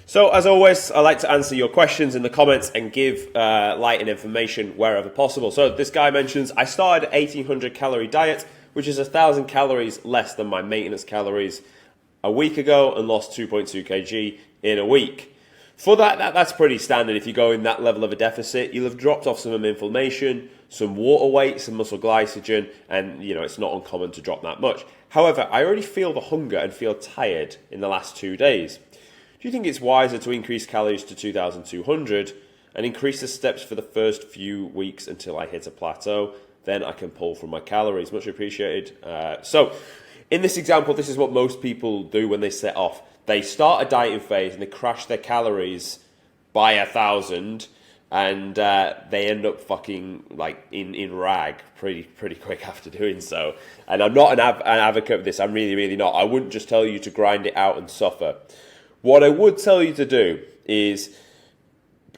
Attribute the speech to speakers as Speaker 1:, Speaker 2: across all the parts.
Speaker 1: So, as always, I like to answer your questions in the comments and give light and information wherever possible. So, this guy mentions, I started an 1800 calorie diet, which is 1,000 calories less than my maintenance calories a week ago, and lost 2.2 kg in a week. For that's pretty standard. If you go in that level of a deficit, you'll have dropped off some inflammation, some water weight, some muscle glycogen, and it's not uncommon to drop that much. However, I already feel the hunger and feel tired in the last 2 days. Do you think it's wiser to increase calories to 2,200 and increase the steps for the first few weeks until I hit a plateau? Then I can pull from my calories. Much appreciated. So, in this example, this is what most people do when they set off. They start a dieting phase and they crash their calories by 1,000, and they end up fucking like in rag pretty quick after doing so. And I'm not an advocate of this. I'm really not. I wouldn't just tell you to grind it out and suffer. What I would tell you to do is,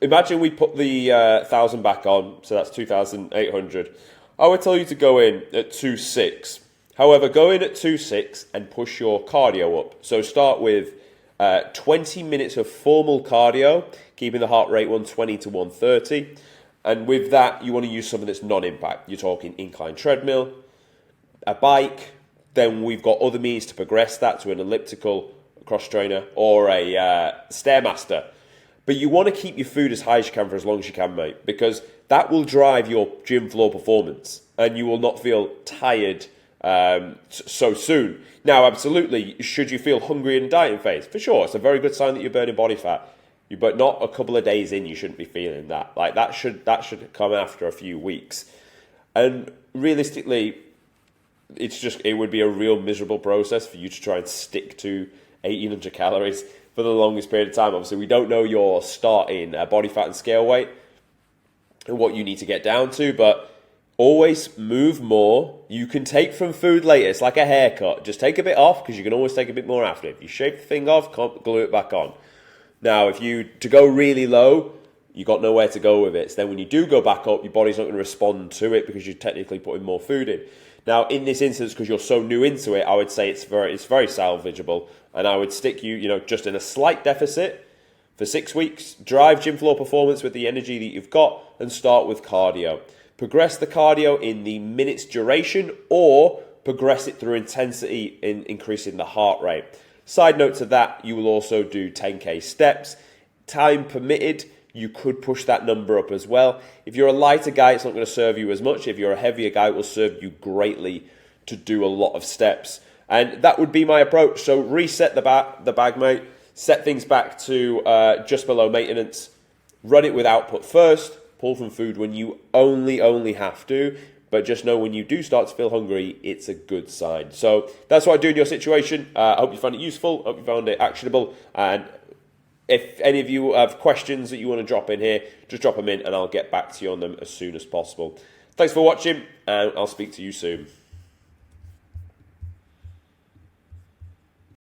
Speaker 1: imagine we put the 1,000 back on, so that's 2,800. I would tell you to go in at 2.6. However, go in at 2.6 and push your cardio up. So start with 20 minutes of formal cardio, keeping the heart rate 120 to 130. And with that, you want to use something that's non-impact. You're talking incline treadmill, a bike. Then we've got other means to progress that to an elliptical cross trainer or a Stairmaster. But you want to keep your food as high as you can for as long as you can, mate, because that will drive your gym floor performance and you will not feel tired so soon. Now, absolutely, should you feel hungry in the dieting phase? For sure, it's a very good sign that you're burning body fat. But not a couple of days in, you shouldn't be feeling that. Like that should come after a few weeks. And realistically, it would be a real miserable process for you to try and stick to 1,800 calories for the longest period of time. Obviously, we don't know your starting body fat and scale weight and what you need to get down to, but always move more. You can take from food later. It's like a haircut. Just take a bit off because you can always take a bit more after. If you shave the thing off, glue it back on. Now, to go really low, you got nowhere to go with it. So then when you do go back up, your body's not going to respond to it because you're technically putting more food in. Now, in this instance, because you're so new into it, I would say it's very salvageable. And I would stick you, just in a slight deficit for 6 weeks. Drive gym floor performance with the energy that you've got and start with cardio. Progress the cardio in the minutes duration or progress it through intensity in increasing the heart rate. Side note to that, you will also do 10k steps. Time permitted, you could push that number up as well. If you're a lighter guy, it's not going to serve you as much. If you're a heavier guy, it will serve you greatly to do a lot of steps. And that would be my approach. So reset the bag, mate. Set things back to just below maintenance. Run it with output first. Pull from food when you only have to. But just know when you do start to feel hungry, it's a good sign. So that's what I do in your situation. I hope you found it useful. I hope you found it actionable. And if any of you have questions that you want to drop in here, just drop them in and I'll get back to you on them as soon as possible. Thanks for watching and I'll speak to you soon.